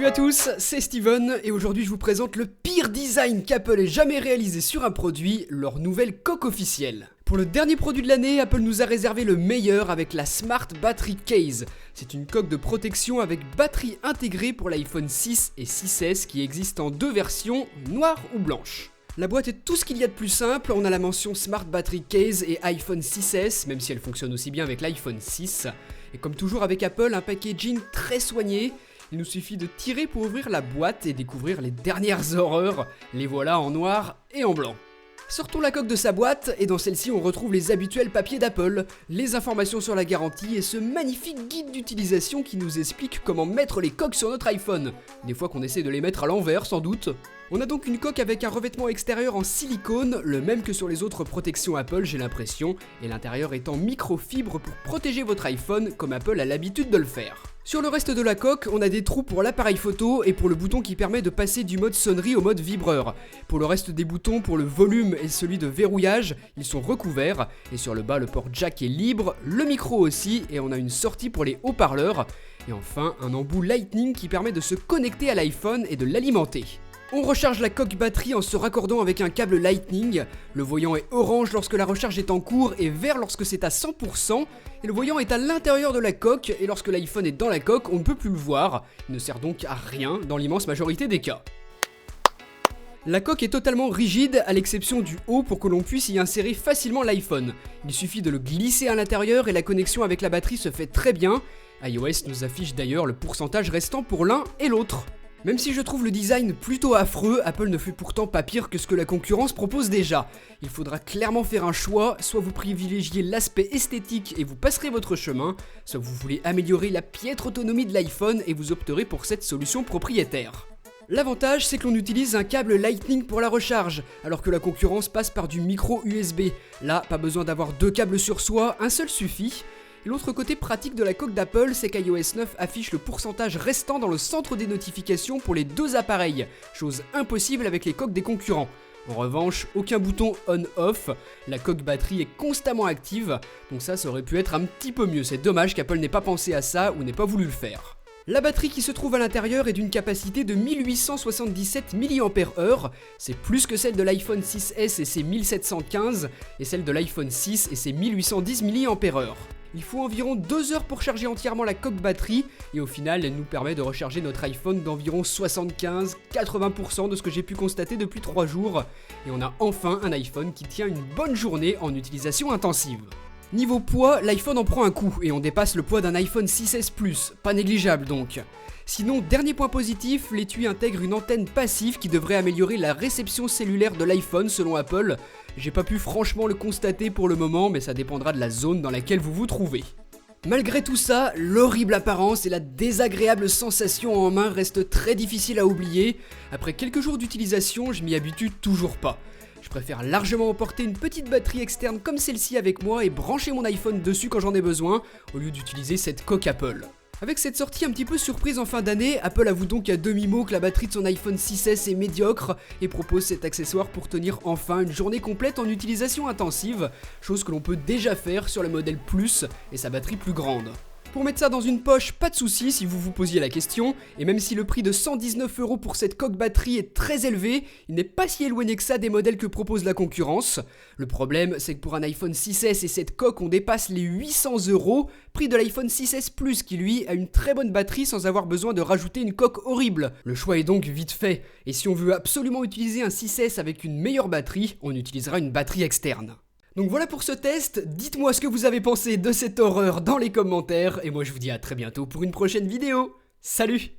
Salut à tous, c'est Steven et aujourd'hui je vous présente le pire design qu'Apple ait jamais réalisé sur un produit, leur nouvelle coque officielle. Pour le dernier produit de l'année, Apple nous a réservé le meilleur avec la Smart Battery Case. C'est une coque de protection avec batterie intégrée pour l'iPhone 6 et 6S qui existe en deux versions, noire ou blanche. La boîte est tout ce qu'il y a de plus simple, on a la mention Smart Battery Case et iPhone 6S, même si elle fonctionne aussi bien avec l'iPhone 6. Et comme toujours avec Apple, un packaging très soigné. Il nous suffit de tirer pour ouvrir la boîte et découvrir les dernières horreurs. Les voilà en noir et en blanc. Sortons la coque de sa boîte et dans celle-ci on retrouve les habituels papiers d'Apple, les informations sur la garantie et ce magnifique guide d'utilisation qui nous explique comment mettre les coques sur notre iPhone. Des fois qu'on essaie de les mettre à l'envers sans doute. On a donc une coque avec un revêtement extérieur en silicone, le même que sur les autres protections Apple j'ai l'impression, et l'intérieur est en microfibre pour protéger votre iPhone comme Apple a l'habitude de le faire. Sur le reste de la coque, on a des trous pour l'appareil photo et pour le bouton qui permet de passer du mode sonnerie au mode vibreur. Pour le reste des boutons, pour le volume et celui de verrouillage, ils sont recouverts. Et sur le bas, le port jack est libre, le micro aussi, et on a une sortie pour les haut-parleurs. Et enfin, un embout Lightning qui permet de se connecter à l'iPhone et de l'alimenter. On recharge la coque batterie en se raccordant avec un câble Lightning. Le voyant est orange lorsque la recharge est en cours et vert lorsque c'est à 100%. Et le voyant est à l'intérieur de la coque et lorsque l'iPhone est dans la coque, on ne peut plus le voir. Il ne sert donc à rien dans l'immense majorité des cas. La coque est totalement rigide à l'exception du haut pour que l'on puisse y insérer facilement l'iPhone. Il suffit de le glisser à l'intérieur et la connexion avec la batterie se fait très bien. iOS nous affiche d'ailleurs le pourcentage restant pour l'un et l'autre. Même si je trouve le design plutôt affreux, Apple ne fait pourtant pas pire que ce que la concurrence propose déjà. Il faudra clairement faire un choix, soit vous privilégiez l'aspect esthétique et vous passerez votre chemin, soit vous voulez améliorer la piètre autonomie de l'iPhone et vous opterez pour cette solution propriétaire. L'avantage, c'est que l'on utilise un câble Lightning pour la recharge, alors que la concurrence passe par du micro USB. Là, pas besoin d'avoir deux câbles sur soi, un seul suffit. Et l'autre côté pratique de la coque d'Apple, c'est qu'iOS 9 affiche le pourcentage restant dans le centre des notifications pour les deux appareils, chose impossible avec les coques des concurrents. En revanche, aucun bouton on-off, la coque batterie est constamment active, donc ça aurait pu être un petit peu mieux, c'est dommage qu'Apple n'ait pas pensé à ça ou n'ait pas voulu le faire. La batterie qui se trouve à l'intérieur est d'une capacité de 1877 mAh, c'est plus que celle de l'iPhone 6S et ses 1715, et celle de l'iPhone 6 et ses 1810 mAh. Il faut environ 2 heures pour charger entièrement la coque batterie et au final elle nous permet de recharger notre iPhone d'environ 75-80% de ce que j'ai pu constater depuis 3 jours et on a enfin un iPhone qui tient une bonne journée en utilisation intensive. Niveau poids, l'iPhone en prend un coup et on dépasse le poids d'un iPhone 6S Plus, pas négligeable donc. Sinon, dernier point positif, l'étui intègre une antenne passive qui devrait améliorer la réception cellulaire de l'iPhone selon Apple. J'ai pas pu franchement le constater pour le moment, mais ça dépendra de la zone dans laquelle vous vous trouvez. Malgré tout ça, l'horrible apparence et la désagréable sensation en main restent très difficiles à oublier. Après quelques jours d'utilisation, je m'y habitue toujours pas. Je préfère largement emporter une petite batterie externe comme celle-ci avec moi et brancher mon iPhone dessus quand j'en ai besoin, au lieu d'utiliser cette coque Apple. Avec cette sortie un petit peu surprise en fin d'année, Apple avoue donc à demi-mot que la batterie de son iPhone 6S est médiocre et propose cet accessoire pour tenir enfin une journée complète en utilisation intensive, chose que l'on peut déjà faire sur le modèle Plus et sa batterie plus grande. Pour mettre ça dans une poche, pas de soucis si vous vous posiez la question, et même si le prix de 119€ pour cette coque batterie est très élevé, il n'est pas si éloigné que ça des modèles que propose la concurrence. Le problème, c'est que pour un iPhone 6S et cette coque, on dépasse les 800€, prix de l'iPhone 6S Plus qui lui a une très bonne batterie sans avoir besoin de rajouter une coque horrible. Le choix est donc vite fait, et si on veut absolument utiliser un 6S avec une meilleure batterie, on utilisera une batterie externe. Donc voilà pour ce test, dites-moi ce que vous avez pensé de cette horreur dans les commentaires, et moi je vous dis à très bientôt pour une prochaine vidéo. Salut!